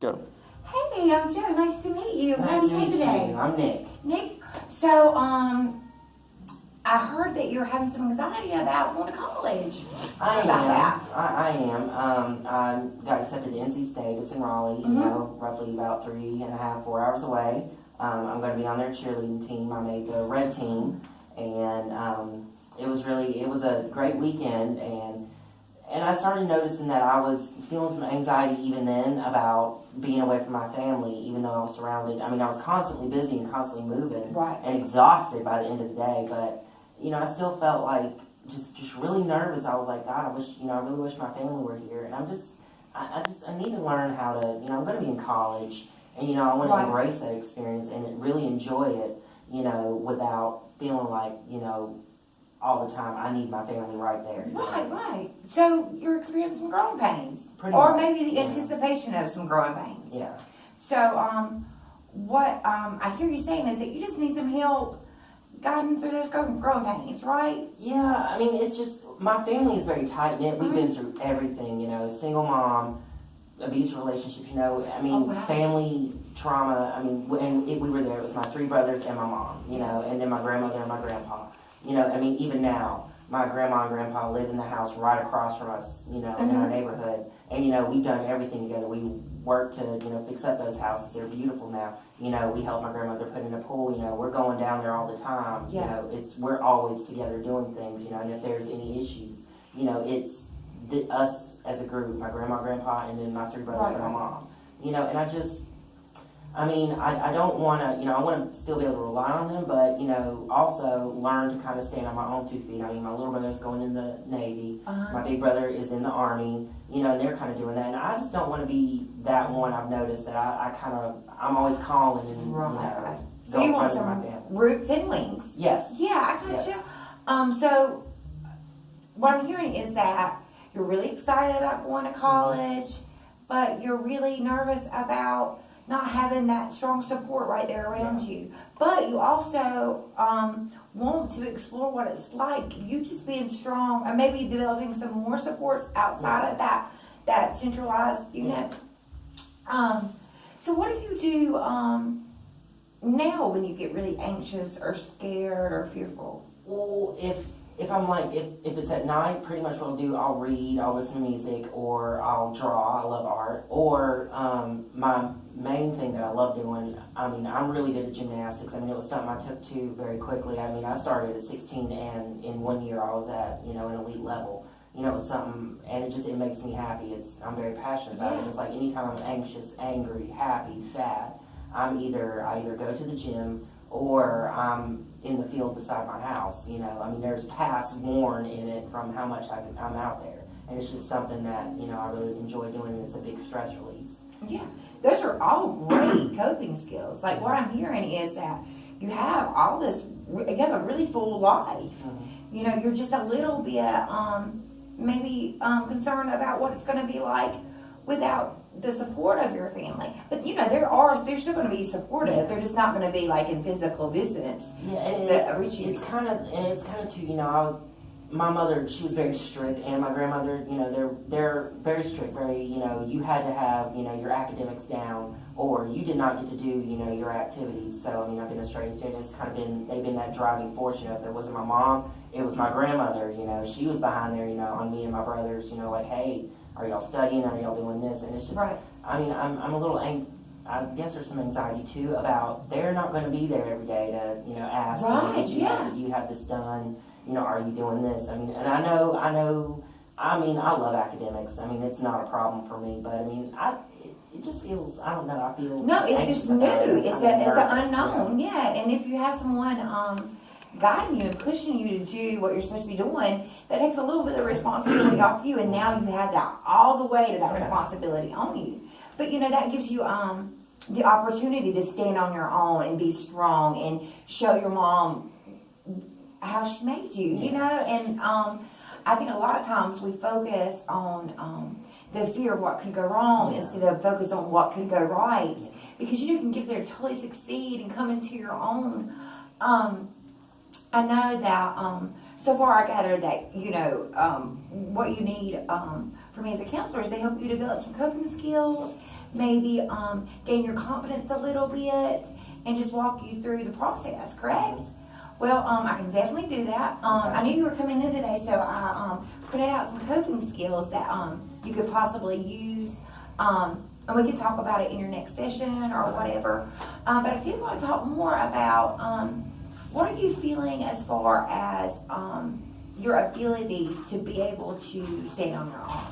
Go. Hey, I'm Joe. Nice to meet you. Nice to meet today? you. I'm Nick. Nick. So, I heard that you're having some anxiety about going to college. I About am. that. I am. I got accepted to NC State. It's in Raleigh. Mhm. You know, roughly about 3.5, 4 hours away. I'm going to be on their cheerleading team. I made the red team, and it was a great weekend. And I started noticing that I was feeling some anxiety even then about being away from my family, even though I was surrounded. I mean, I was constantly busy and constantly moving, Right. and exhausted by the end of the day. But I still felt like just really nervous. I was like, God, I really wish my family were here. And I need to learn how to. I'm going to be in college, and I want to Right. embrace that experience and really enjoy it. Without feeling like all the time I need my family right there. Right. So you're experiencing some growing pains, Pretty or much, maybe the yeah. anticipation of some growing pains. Yeah. So, what I hear you saying is that you just need some help guiding through those growing pains, right? Yeah, I mean, it's just, my family is very tight-knit. We've been through everything, single mom, abusive relationships, I mean, Oh, wow. family trauma. I mean, we were there. It was my 3 brothers and my mom, and then my grandmother and my grandpa. I mean, even now, my grandma and grandpa live in the house right across from us, in our neighborhood. And, we've done everything together. We worked to, fix up those houses. They're beautiful now. We helped my grandmother put in a pool. We're going down there all the time. Yeah. We're always together doing things, and if there's any issues, it's us as a group, my grandma, grandpa, and then my 3 brothers and my mom. And I don't want to, I want to still be able to rely on them, but, also learn to kind of stand on my own 2 feet. I mean, my little brother's going in the Navy. Uh-huh. My big brother is in the Army, and they're kind of doing that. And I just don't want to be that one. I've noticed that I'm always calling and, Right. So don't you want run to my some family. roots and wings. Yes. Yeah, I gotcha. Yes. So what I'm hearing is that you're really excited about going to college, but you're really nervous about not having that strong support right there around you. But you also want to explore what it's like, you just being strong, and maybe developing some more supports outside of that centralized unit. So what do you do now when you get really anxious or scared or fearful? Well, if I'm like, if it's at night, pretty much what I'll do, I'll read, I'll listen to music, or I'll draw. I love art. Or my main thing that I love doing, I'm really good at gymnastics. It was something I took to very quickly. I started at 16, and in 1 year I was at, an elite level. It was something, and it makes me happy. I'm very passionate about it. It's like anytime I'm anxious, angry, happy, sad, I either go to the gym or I'm in the field beside my house. There's paths worn in it from how much I'm out there. And it's just something that, I really enjoy doing, and it's a big stress release. Yeah, those are all great coping skills. Like what I'm hearing is that you have all this, you have a really full life. Mm-hmm. You're just a little bit maybe concerned about what it's going to be like without the support of your family. But they're still going to be supportive. Yeah. They're just not going to be like in physical distance. Yeah, and it's kind of too, my mother, she was very strict, and my grandmother, they're very strict, very, you had to have, your academics down, or you did not get to do, your activities. So, I've been a straight student. It's kind of they've been that driving force, if it wasn't my mom, it was my grandmother, she was behind there, on me and my brothers, like, hey, are y'all studying? Are y'all doing this? And it's just, right. I'm a little I guess there's some anxiety too about they're not going to be there every day to, ask, Right, do you have this done? Are you doing this? And I know, I love academics. It's not a problem for me, but it just feels, I don't know, I feel No, just it's anxious new. about it. It's I'm an nervous, unknown. Yeah, and if you have someone guiding you and pushing you to do what you're supposed to be doing, that takes a little bit of responsibility off you, and now you have that all the weight of that responsibility on you. But that gives you the opportunity to stand on your own and be strong and show your mom how she made you, and I think a lot of times we focus on the fear of what could go wrong instead of focus on what could go right, because you can get there to totally succeed and come into your own. I know that so far I gathered that what you need for me as a counselor is to help you develop some coping skills maybe gain your confidence a little bit and just walk you through the process, correct? Well, I can definitely do that. I knew you were coming in today, so I printed out some coping skills that you could possibly use. And we can talk about it in your next session or whatever. But I did want to talk more about what are you feeling as far as your ability to be able to stand on your own?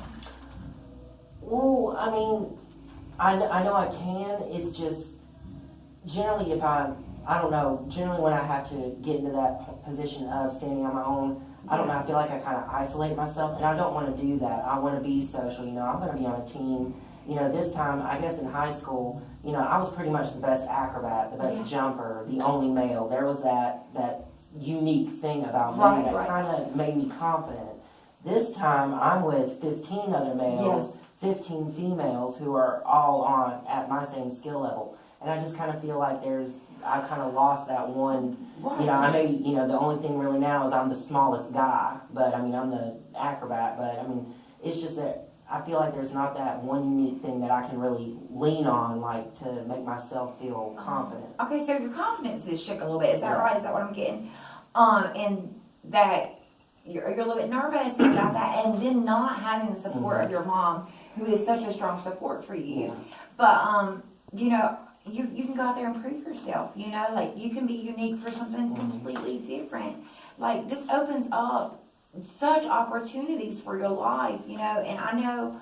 Well, I mean, I know I can. It's just generally if I don't know, generally when I have to get into that position of standing on my own, I don't know, I feel like I kind of isolate myself, and I don't want to do that. I want to be social, I'm going to be on a team. This time, I guess in high school, I was pretty much the best acrobat, the best jumper, the only male. There was that unique thing about me that kind of made me confident. This time, I'm with 15 other males, 15 females who are all at my same skill level. And I just kind of feel like I kind of lost that one, I may, the only thing really now is I'm the smallest guy, but I mean, I'm the acrobat, but I mean, it's just that I feel like there's not that one unique thing that I can really lean on, like, to make myself feel confident. Okay, so your confidence is shook a little bit, is that right? Is that what I'm getting? And that you're a little bit nervous about that, and then not having the support of your mom, who is such a strong support for you. But, you can go out there and prove yourself, like you can be unique for something completely different. Like this opens up such opportunities for your life, and I know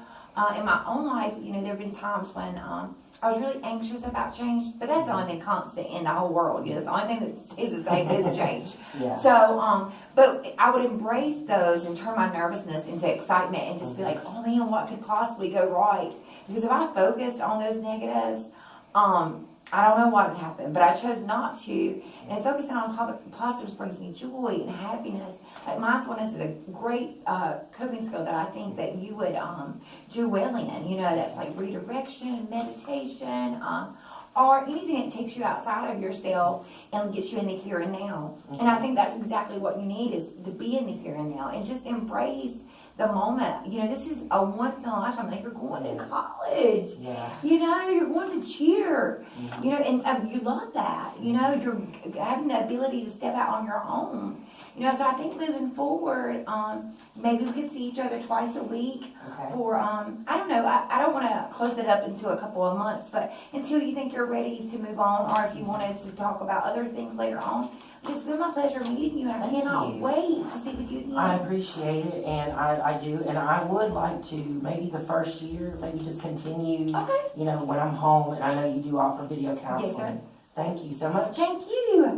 in my own life, there have been times when I was really anxious about change, but that's the only thing constant in the whole world. It's the only thing that is the same is change. So, but I would embrace those and turn my nervousness into excitement and just be like, oh man, what could possibly go right? Because if I focused on those negatives, I don't know what would happen, but I chose not to. And focusing on positives brings me joy and happiness. Like mindfulness is a great coping skill that I think that you would do well in. That's like redirection, meditation, or anything that takes you outside of yourself and gets you in the here and now. And I think that's exactly what you need, is to be in the here and now and just embrace the moment. This is a once in a lifetime. Like you're going to college. You're going to cheer. And you love that. You're having the ability to step out on your own. So I think moving forward, maybe we could see each other twice a week. Or I don't know. I don't want to close it up into a couple of months, but until you think you're ready to move on, or if you wanted to talk about other things later on. It's been my pleasure meeting you, and I cannot wait to see with you again. I appreciate it, and I do, and I would like to, maybe the first year, maybe just continue, when I'm home, and I know you do offer video counseling. Yes, sir. Thank you so much. Thank you.